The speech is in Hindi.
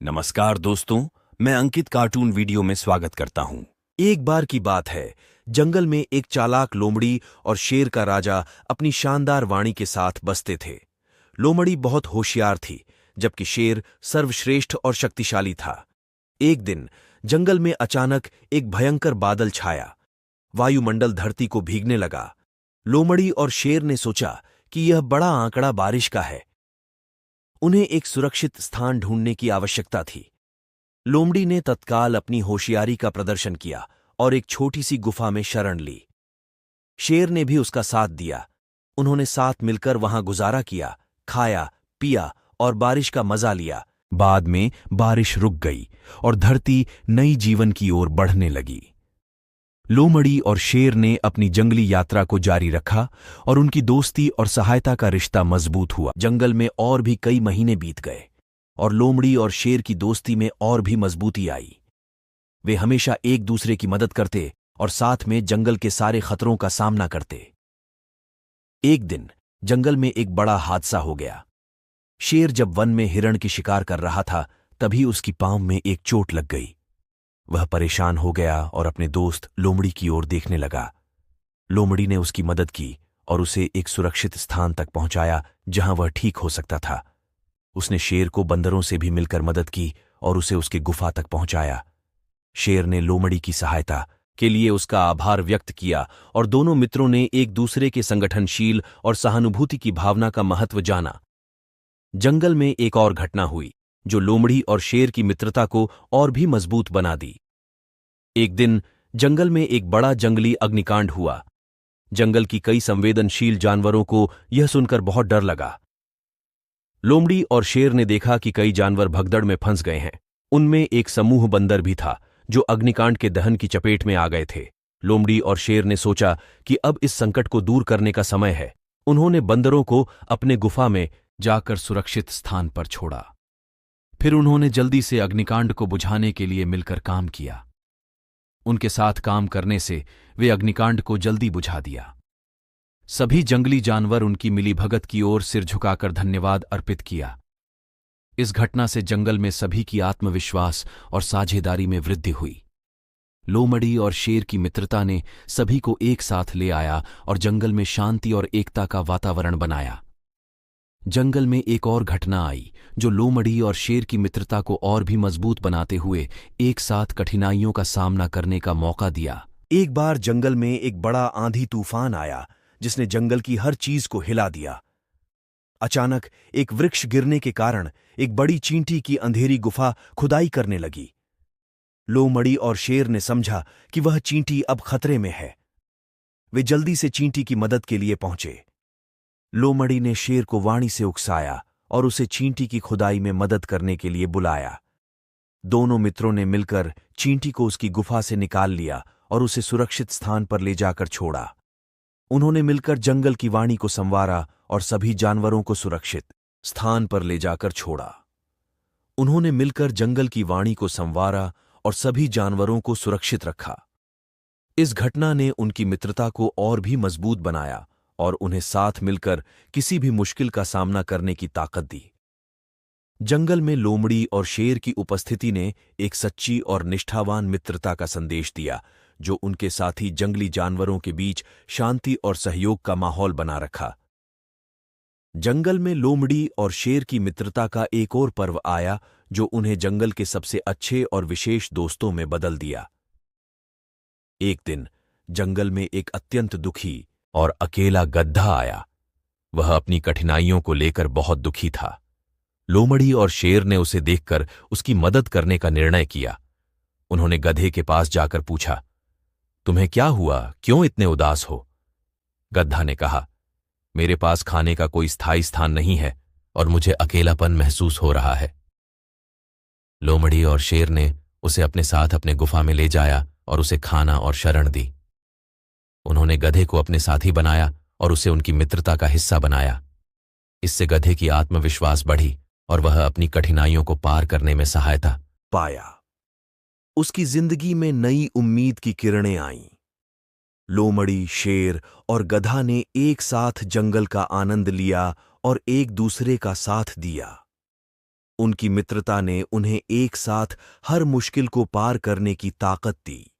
नमस्कार दोस्तों, मैं अंकित कार्टून वीडियो में स्वागत करता हूं। एक बार की बात है, जंगल में एक चालाक लोमड़ी और शेर का राजा अपनी शानदार वाणी के साथ बसते थे। लोमड़ी बहुत होशियार थी, जबकि शेर सर्वश्रेष्ठ और शक्तिशाली था। एक दिन जंगल में अचानक एक भयंकर बादल छाया। वायुमंडल धरती को भीगने लगा। लोमड़ी और शेर ने सोचा कि यह बड़ा आंकड़ा बारिश का है। उन्हें एक सुरक्षित स्थान ढूंढने की आवश्यकता थी। लोमड़ी ने तत्काल अपनी होशियारी का प्रदर्शन किया और एक छोटी सी गुफा में शरण ली। शेर ने भी उसका साथ दिया। उन्होंने साथ मिलकर वहां गुजारा किया, खाया, पिया और बारिश का मजा लिया। बाद में बारिश रुक गई और धरती नई जीवन की ओर बढ़ने लगी। लोमड़ी और शेर ने अपनी जंगली यात्रा को जारी रखा और उनकी दोस्ती और सहायता का रिश्ता मजबूत हुआ। जंगल में और भी कई महीने बीत गए और लोमड़ी और शेर की दोस्ती में और भी मजबूती आई। वे हमेशा एक दूसरे की मदद करते और साथ में जंगल के सारे खतरों का सामना करते। एक दिन जंगल में एक बड़ा हादसा हो गया। शेर जब वन में हिरण की शिकार कर रहा था, तभी उसकी पांव में एक चोट लग गई। वह परेशान हो गया और अपने दोस्त लोमड़ी की ओर देखने लगा। लोमड़ी ने उसकी मदद की और उसे एक सुरक्षित स्थान तक पहुंचाया जहां वह ठीक हो सकता था। उसने शेर को बंदरों से भी मिलकर मदद की और उसे उसकी गुफा तक पहुंचाया। शेर ने लोमड़ी की सहायता के लिए उसका आभार व्यक्त किया और दोनों मित्रों ने एक दूसरे के संगठनशील और सहानुभूति की भावना का महत्व जाना। जंगल में एक और घटना हुई जो लोमड़ी और शेर की मित्रता को और भी मजबूत बना दी। एक दिन जंगल में एक बड़ा जंगली अग्निकांड हुआ। जंगल की कई संवेदनशील जानवरों को यह सुनकर बहुत डर लगा। लोमड़ी और शेर ने देखा कि कई जानवर भगदड़ में फंस गए हैं। उनमें एक समूह बंदर भी था जो अग्निकांड के दहन की चपेट में आ गए थे। लोमड़ी और शेर ने सोचा कि अब इस संकट को दूर करने का समय है। उन्होंने बंदरों को अपने गुफा में जाकर सुरक्षित स्थान पर छोड़ा। फिर उन्होंने जल्दी से अग्निकांड को बुझाने के लिए मिलकर काम किया। उनके साथ काम करने से वे अग्निकांड को जल्दी बुझा दिया। सभी जंगली जानवर उनकी मिलीभगत की ओर सिर झुकाकर धन्यवाद अर्पित किया। इस घटना से जंगल में सभी की आत्मविश्वास और साझेदारी में वृद्धि हुई। लोमड़ी और शेर की मित्रता ने सभी को एक साथ ले आया और जंगल में शांति और एकता का वातावरण बनाया। जंगल में एक और घटना आई जो लोमड़ी और शेर की मित्रता को और भी मजबूत बनाते हुए एक साथ कठिनाइयों का सामना करने का मौका दिया। एक बार जंगल में एक बड़ा आंधी तूफान आया जिसने जंगल की हर चीज को हिला दिया। अचानक एक वृक्ष गिरने के कारण एक बड़ी चींटी की अंधेरी गुफा खुदाई करने लगी। लोमड़ी और शेर ने समझा कि वह चींटी अब खतरे में है। वे जल्दी से चींटी की मदद के लिए पहुंचे। लोमड़ी ने शेर को वाणी से उकसाया और उसे चींटी की खुदाई में मदद करने के लिए बुलाया। दोनों मित्रों ने मिलकर चींटी को उसकी गुफा से निकाल लिया और उसे सुरक्षित स्थान पर ले जाकर छोड़ा। उन्होंने मिलकर जंगल की वाणी को संवारा और सभी जानवरों को सुरक्षित स्थान पर ले जाकर छोड़ा। उन्होंने मिलकर जंगल की वाणी को संवारा और सभी जानवरों को सुरक्षित रखा। इस घटना ने उनकी मित्रता को और भी मजबूत बनाया और उन्हें साथ मिलकर किसी भी मुश्किल का सामना करने की ताकत दी। जंगल में लोमड़ी और शेर की उपस्थिति ने एक सच्ची और निष्ठावान मित्रता का संदेश दिया जो उनके साथी जंगली जानवरों के बीच शांति और सहयोग का माहौल बना रखा। जंगल में लोमड़ी और शेर की मित्रता का एक और पर्व आया जो उन्हें जंगल के सबसे अच्छे और विशेष दोस्तों में बदल दिया। एक दिन जंगल में एक अत्यंत दुखी और अकेला गधा आया। वह अपनी कठिनाइयों को लेकर बहुत दुखी था। लोमड़ी और शेर ने उसे देखकर उसकी मदद करने का निर्णय किया। उन्होंने गधे के पास जाकर पूछा, तुम्हें क्या हुआ, क्यों इतने उदास हो? गधा ने कहा, मेरे पास खाने का कोई स्थायी स्थान नहीं है और मुझे अकेलापन महसूस हो रहा है। लोमड़ी और शेर ने उसे अपने साथ अपने गुफा में ले जाया और उसे खाना और शरण दी। उन्होंने गधे को अपने साथी बनाया और उसे उनकी मित्रता का हिस्सा बनाया। इससे गधे की आत्मविश्वास बढ़ी और वह अपनी कठिनाइयों को पार करने में सहायता पाया। उसकी जिंदगी में नई उम्मीद की किरणें आईं। लोमड़ी, शेर और गधा ने एक साथ जंगल का आनंद लिया और एक दूसरे का साथ दिया। उनकी मित्रता ने उन्हें एक साथ हर मुश्किल को पार करने की ताकत दी।